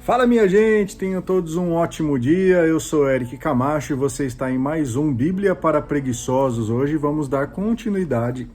Fala minha gente, tenham todos um ótimo dia, eu sou Eric Camacho e você está em mais um Bíblia para Preguiçosos. Hoje vamos dar continuidade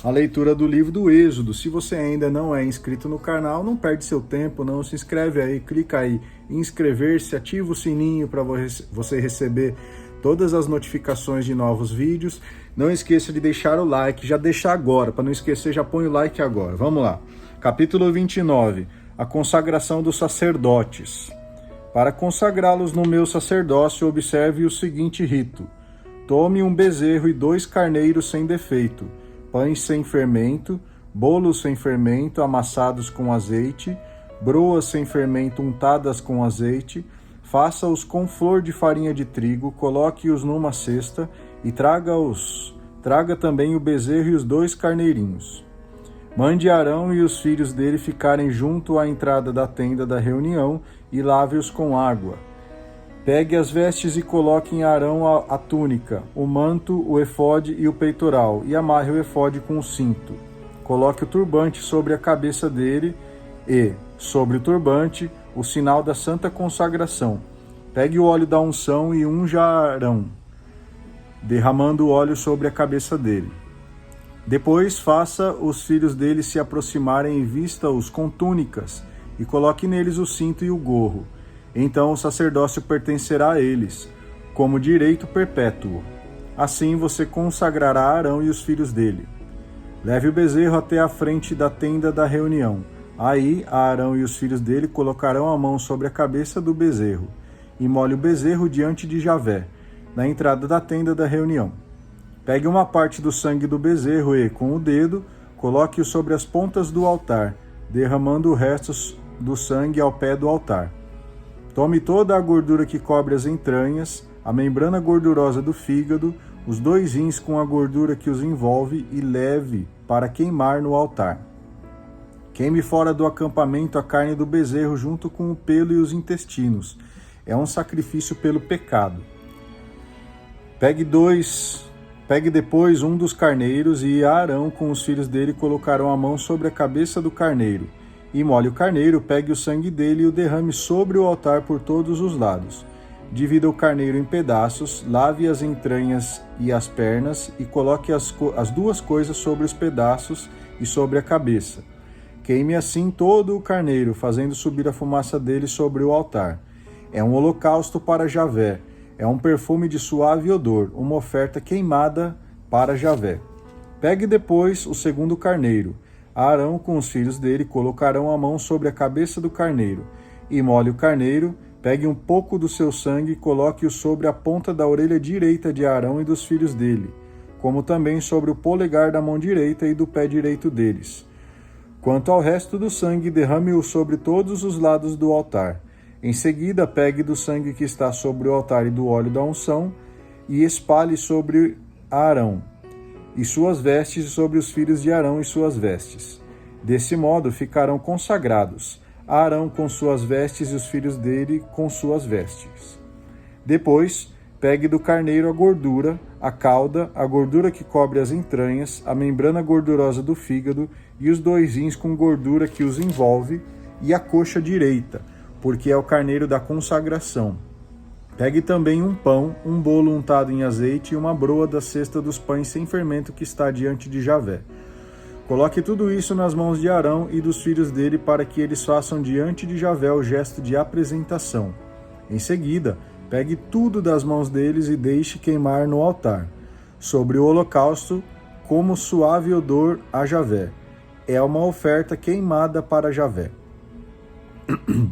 à leitura do livro do Êxodo. Se você ainda não é inscrito no canal, não perde seu tempo, não se inscreve aí, clica aí em inscrever-se, ativa o sininho para você receber todas as notificações de novos vídeos. Não esqueça de deixar o like, já deixa agora, para não esquecer, já põe o like agora. Vamos lá, capítulo 29. A consagração dos sacerdotes. Para consagrá-los no meu sacerdócio, observe o seguinte rito. Tome um bezerro e 2 carneiros sem defeito, pães sem fermento, bolos sem fermento amassados com azeite, broas sem fermento untadas com azeite, faça-os com flor de farinha de trigo, coloque-os numa cesta e traga também o bezerro e os 2 carneirinhos. Mande Arão e os filhos dele ficarem junto à entrada da tenda da reunião e lave-os com água. Pegue as vestes e coloque em Arão a túnica, o manto, o efode e o peitoral, e amarre o efode com o cinto. Coloque o turbante sobre a cabeça dele e, sobre o turbante, o sinal da santa consagração. Pegue o óleo da unção e unja Arão, derramando o óleo sobre a cabeça dele. Depois faça os filhos dele se aproximarem e vista-os com túnicas, e coloque neles o cinto e o gorro. Então o sacerdócio pertencerá a eles, como direito perpétuo. Assim você consagrará Arão e os filhos dele. Leve o bezerro até a frente da tenda da reunião. Aí Arão e os filhos dele colocarão a mão sobre a cabeça do bezerro, e molhe o bezerro diante de Javé, na entrada da tenda da reunião. Pegue uma parte do sangue do bezerro e, com o dedo, coloque-o sobre as pontas do altar, derramando o resto do sangue ao pé do altar. Tome toda a gordura que cobre as entranhas, a membrana gordurosa do fígado, os 2 rins com a gordura que os envolve e leve para queimar no altar. Queime fora do acampamento a carne do bezerro junto com o pelo e os intestinos. É um sacrifício pelo pecado. Pegue depois um dos carneiros e Arão com os filhos dele colocarão a mão sobre a cabeça do carneiro. E molhe o carneiro, pegue o sangue dele e o derrame sobre o altar por todos os lados. Divida o carneiro em pedaços, lave as entranhas e as pernas e coloque as 2 coisas sobre os pedaços e sobre a cabeça. Queime assim todo o carneiro, fazendo subir a fumaça dele sobre o altar. É um holocausto para Javé. É um perfume de suave odor, uma oferta queimada para Javé. Pegue depois o segundo carneiro. Arão com os filhos dele colocarão a mão sobre a cabeça do carneiro. E molhe o carneiro, pegue um pouco do seu sangue e coloque-o sobre a ponta da orelha direita de Arão e dos filhos dele, como também sobre o polegar da mão direita e do pé direito deles. Quanto ao resto do sangue, derrame-o sobre todos os lados do altar. Em seguida, pegue do sangue que está sobre o altar e do óleo da unção e espalhe sobre Arão e suas vestes e sobre os filhos de Arão e suas vestes. Desse modo ficarão consagrados, Arão com suas vestes e os filhos dele com suas vestes. Depois, pegue do carneiro a gordura, a cauda, a gordura que cobre as entranhas, a membrana gordurosa do fígado e os 2 rins com gordura que os envolve e a coxa direita, porque é o carneiro da consagração. Pegue também um pão, um bolo untado em azeite e uma broa da cesta dos pães sem fermento que está diante de Javé. Coloque tudo isso nas mãos de Arão e dos filhos dele para que eles façam diante de Javé o gesto de apresentação. Em seguida, pegue tudo das mãos deles e deixe queimar no altar, sobre o holocausto, como suave odor a Javé. É uma oferta queimada para Javé.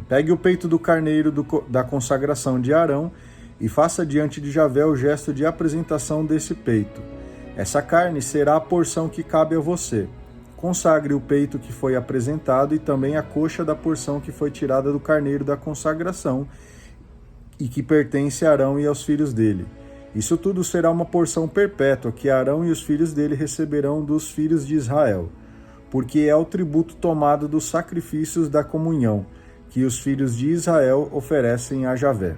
Pegue o peito do carneiro da consagração de Arão e faça diante de Javé o gesto de apresentação desse peito. Essa carne será a porção que cabe a você. Consagre o peito que foi apresentado e também a coxa da porção que foi tirada do carneiro da consagração e que pertence a Arão e aos filhos dele. Isso tudo será uma porção perpétua que Arão e os filhos dele receberão dos filhos de Israel, porque é o tributo tomado dos sacrifícios da comunhão, que os filhos de Israel oferecem a Javé.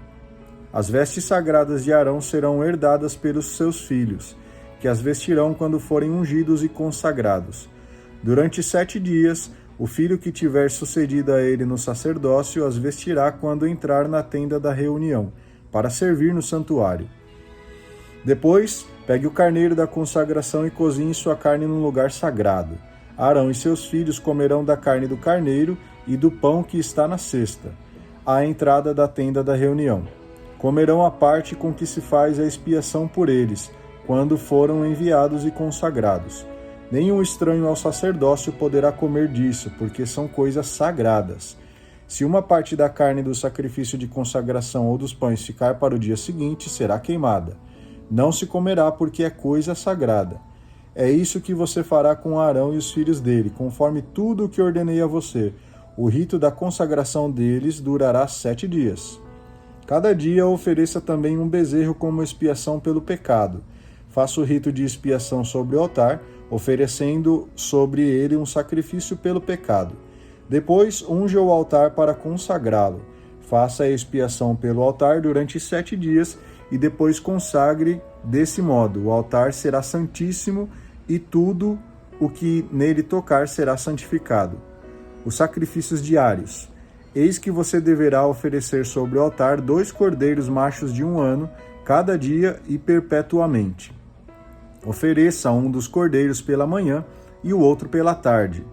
As vestes sagradas de Arão serão herdadas pelos seus filhos, que as vestirão quando forem ungidos e consagrados. Durante 7 dias, O filho que tiver sucedido a ele no sacerdócio as vestirá quando entrar na tenda da reunião, para servir no santuário. Depois, pegue o carneiro da consagração e cozinhe sua carne num lugar sagrado. Arão e seus filhos comerão da carne do carneiro e do pão que está na cesta, à entrada da tenda da reunião. Comerão a parte com que se faz a expiação por eles, quando foram enviados e consagrados. Nenhum estranho ao sacerdócio poderá comer disso, porque são coisas sagradas. Se uma parte da carne do sacrifício de consagração ou dos pães ficar para o dia seguinte, será queimada. Não se comerá, porque é coisa sagrada. É isso que você fará com Arão e os filhos dele, conforme tudo o que ordenei a você. O rito da consagração deles durará 7 dias. Cada dia ofereça também um bezerro como expiação pelo pecado. Faça o rito de expiação sobre o altar, oferecendo sobre ele um sacrifício pelo pecado. Depois, unja o altar para consagrá-lo. Faça a expiação pelo altar durante 7 dias e depois consagre desse modo. O altar será santíssimo e tudo o que nele tocar será santificado. Os sacrifícios diários. Eis que você deverá oferecer sobre o altar 2 cordeiros machos de 1 ano, cada dia e perpetuamente. Ofereça um dos cordeiros pela manhã e o outro pela tarde.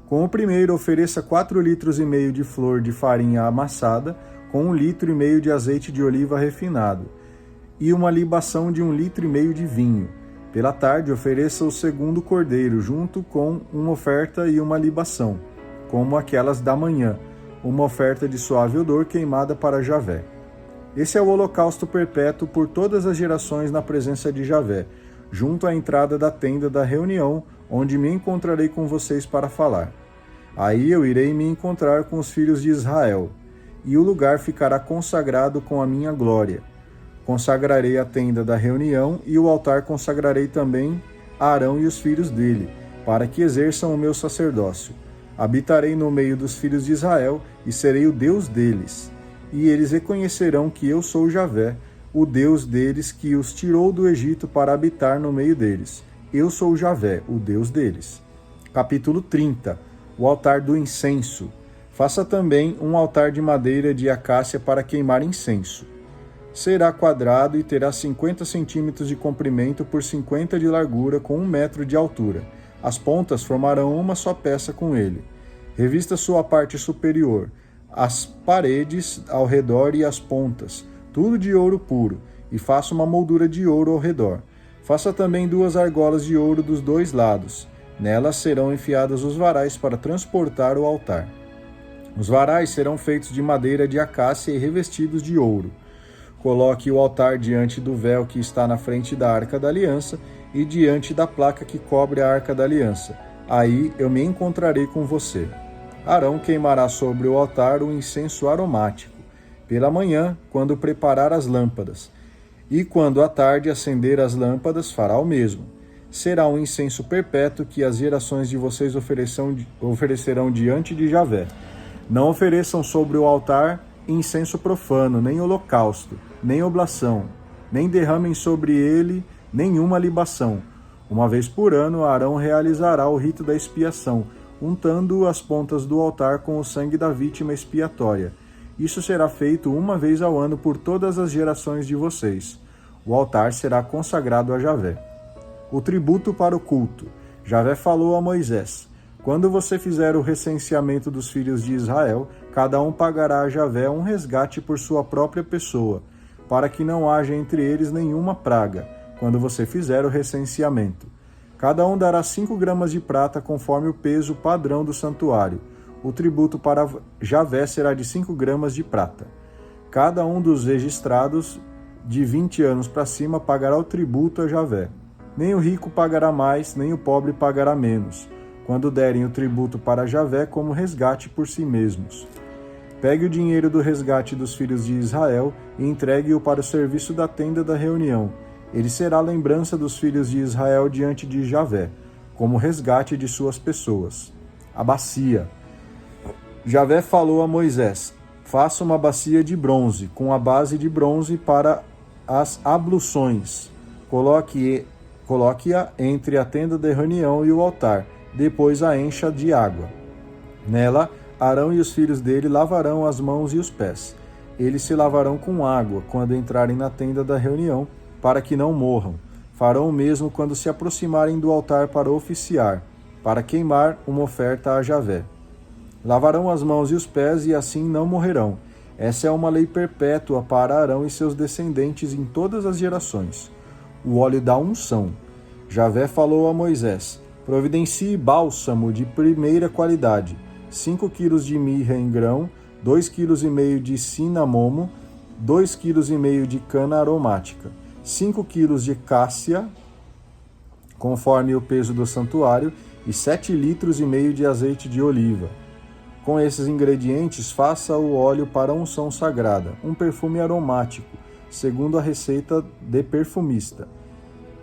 Com o primeiro, ofereça 4,5 litros de flor de farinha amassada, com 1,5 litro de azeite de oliva refinado, e uma libação de 1,5 litro de vinho. Pela tarde, ofereça o segundo cordeiro, junto com uma oferta e uma libação, como aquelas da manhã, uma oferta de suave odor queimada para Javé. Esse é o holocausto perpétuo por todas as gerações na presença de Javé, junto à entrada da tenda da reunião, onde me encontrarei com vocês para falar. Aí eu irei me encontrar com os filhos de Israel, e o lugar ficará consagrado com a minha glória. Consagrarei a tenda da reunião e o altar consagrarei também a Arão e os filhos dele, para que exerçam o meu sacerdócio. Habitarei no meio dos filhos de Israel e serei o Deus deles. E eles reconhecerão que eu sou Javé, o Deus deles que os tirou do Egito para habitar no meio deles. Eu sou Javé, o Deus deles. Capítulo 30. O altar do incenso. Faça também um altar de madeira de acácia para queimar incenso. Será quadrado e terá 50 centímetros de comprimento por 50 de largura, com 1 metro de altura. As pontas formarão uma só peça com ele. Revista sua parte superior, as paredes ao redor e as pontas, tudo de ouro puro, e faça uma moldura de ouro ao redor. Faça também 2 argolas de ouro dos 2 lados. Nelas serão enfiados os varais para transportar o altar. Os varais serão feitos de madeira de acácia e revestidos de ouro. Coloque o altar diante do véu que está na frente da Arca da Aliança e diante da placa que cobre a Arca da Aliança. Aí eu me encontrarei com você. Arão queimará sobre o altar o incenso aromático, pela manhã, quando preparar as lâmpadas, e quando à tarde acender as lâmpadas, fará o mesmo. Será um incenso perpétuo que as gerações de vocês oferecerão diante de Javé. Não ofereçam sobre o altar incenso profano, nem holocausto, nem oblação, nem derramem sobre ele nenhuma libação. Uma vez por ano, Arão realizará o rito da expiação, untando as pontas do altar com o sangue da vítima expiatória. Isso será feito uma vez ao ano por todas as gerações de vocês. O altar será consagrado a Javé. O tributo para o culto. Javé falou a Moisés: quando você fizer o recenseamento dos filhos de Israel, cada um pagará a Javé um resgate por sua própria pessoa, para que não haja entre eles nenhuma praga, quando você fizer o recenseamento. Cada um dará 5 gramas de prata, conforme o peso padrão do santuário. O tributo para Javé será de 5 gramas de prata. Cada um dos registrados de 20 anos para cima pagará o tributo a Javé. Nem o rico pagará mais, nem o pobre pagará menos, quando derem o tributo para Javé como resgate por si mesmos. Pegue o dinheiro do resgate dos filhos de Israel e entregue-o para o serviço da tenda da reunião. Ele será lembrança dos filhos de Israel diante de Javé, como resgate de suas pessoas. A bacia. Javé falou a Moisés: faça uma bacia de bronze, com a base de bronze para as abluções. Coloque-a entre a tenda da reunião e o altar, depois a encha de água. Nela, Arão e os filhos dele lavarão as mãos e os pés. Eles se lavarão com água quando entrarem na tenda da reunião, para que não morram. Farão o mesmo quando se aproximarem do altar para oficiar, para queimar uma oferta a Javé. Lavarão as mãos e os pés e assim não morrerão. Essa é uma lei perpétua para Arão e seus descendentes em todas as gerações. O óleo da unção. Javé falou a Moisés: providencie bálsamo de primeira qualidade, 5 quilos de mirra em grão, 2,5 kg de cinamomo, 2,5 kg de cana aromática, 5 quilos de cássia, conforme o peso do santuário, e 7,5 litros de azeite de oliva. Com esses ingredientes, faça o óleo para a unção sagrada, um perfume aromático, segundo a receita de perfumista,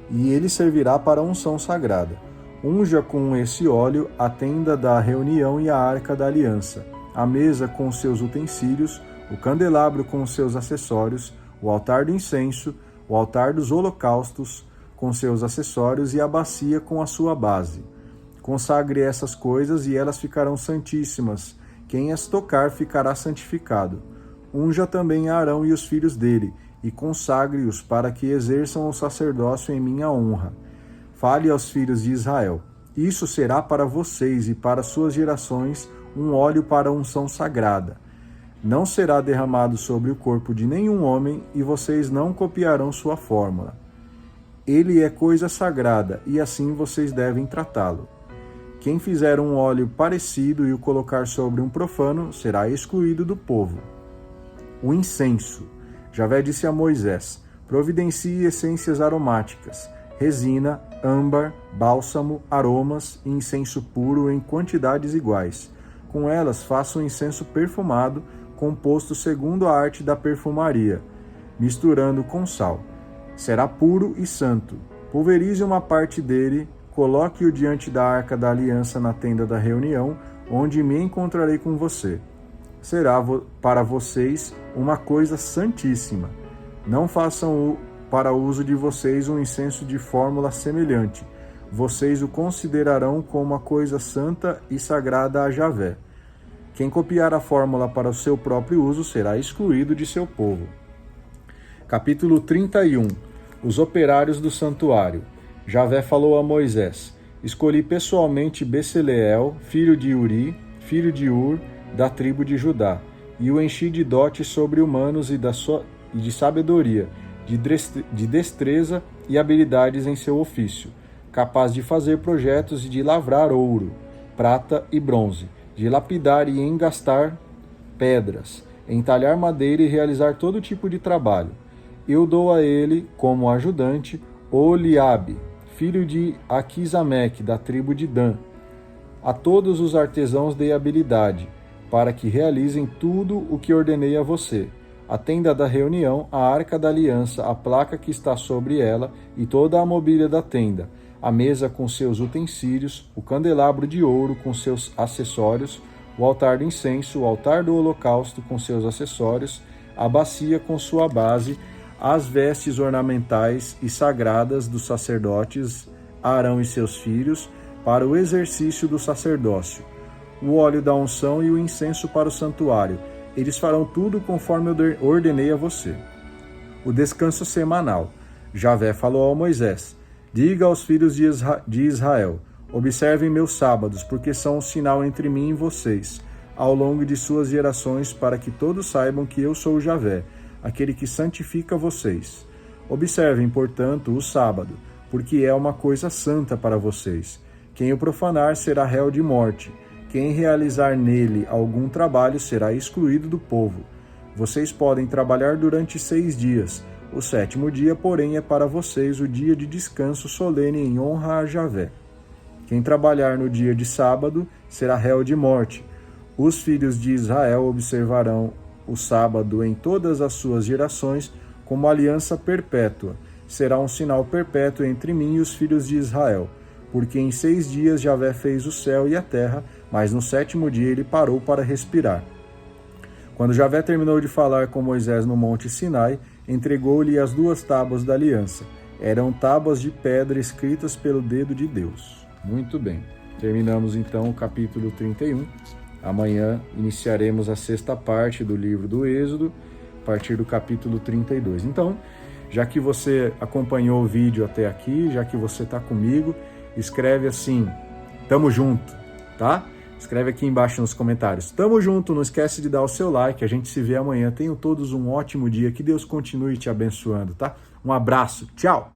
e ele servirá para a unção sagrada. Unja com esse óleo a tenda da reunião e a arca da aliança, a mesa com seus utensílios, o candelabro com seus acessórios, o altar do incenso, o altar dos holocaustos com seus acessórios e a bacia com a sua base. Consagre essas coisas e elas ficarão santíssimas. Quem as tocar ficará santificado. Unja também Arão e os filhos dele, e consagre-os para que exerçam o sacerdócio em minha honra. Fale aos filhos de Israel: isso será para vocês e para suas gerações um óleo para a unção sagrada. Não será derramado sobre o corpo de nenhum homem, e vocês não copiarão sua fórmula. Ele é coisa sagrada, e assim vocês devem tratá-lo. Quem fizer um óleo parecido e o colocar sobre um profano será excluído do povo. O incenso. Javé disse a Moisés: providencie essências aromáticas, resina, âmbar, bálsamo, aromas e incenso puro em quantidades iguais. Com elas faça um incenso perfumado, composto segundo a arte da perfumaria, misturando com sal. Será puro e santo. Pulverize uma parte dele, coloque-o diante da arca da aliança na tenda da reunião, onde me encontrarei com você. Será para vocês uma coisa santíssima. Não façam para uso de vocês um incenso de fórmula semelhante. Vocês o considerarão como uma coisa santa e sagrada a Javé. Quem copiar a fórmula para o seu próprio uso será excluído de seu povo. Capítulo 31. Os operários do santuário. Javé falou a Moisés: escolhi pessoalmente Beceleel, filho de Uri, filho de Ur, da tribo de Judá, e o enchi de dotes sobre-humanos e de sabedoria, de destreza e habilidades em seu ofício, capaz de fazer projetos e de lavrar ouro, prata e bronze, de lapidar e engastar pedras, entalhar madeira e realizar todo tipo de trabalho. Eu dou a ele, como ajudante, Oliabe, filho de Aquisameque, da tribo de Dan. A todos os artesãos dei habilidade, para que realizem tudo o que ordenei a você: a tenda da reunião, a arca da aliança, a placa que está sobre ela e toda a mobília da tenda, a mesa com seus utensílios, o candelabro de ouro com seus acessórios, o altar do incenso, o altar do holocausto com seus acessórios, a bacia com sua base, as vestes ornamentais e sagradas dos sacerdotes Arão e seus filhos, para o exercício do sacerdócio, o óleo da unção e o incenso para o santuário. Eles farão tudo conforme eu ordenei a você. O descanso semanal. Javé falou a Moisés: diga aos filhos de Israel: observem meus sábados, porque são um sinal entre mim e vocês, ao longo de suas gerações, para que todos saibam que eu sou Javé, aquele que santifica vocês. Observem, portanto, o sábado, porque é uma coisa santa para vocês. Quem o profanar será réu de morte. Quem realizar nele algum trabalho será excluído do povo. Vocês podem trabalhar durante 6 dias. O 7º dia, porém, é para vocês o dia de descanso solene em honra a Javé. Quem trabalhar no dia de sábado será réu de morte. Os filhos de Israel observarão o sábado em todas as suas gerações como aliança perpétua. Será um sinal perpétuo entre mim e os filhos de Israel. Porque em 6 dias Javé fez o céu e a terra, mas no 7º dia ele parou para respirar. Quando Javé terminou de falar com Moisés no monte Sinai, entregou-lhe as 2 tábuas da aliança. Eram tábuas de pedra escritas pelo dedo de Deus. Muito bem. Terminamos então o capítulo 31. Amanhã iniciaremos a 6ª parte do livro do Êxodo, a partir do capítulo 32. Então, já que você acompanhou o vídeo até aqui, já que você está comigo, escreve assim, tamo junto, tá? Escreve aqui embaixo nos comentários, tamo junto, não esquece de dar o seu like, a gente se vê amanhã. Tenham todos um ótimo dia, que Deus continue te abençoando, tá? Um abraço, tchau!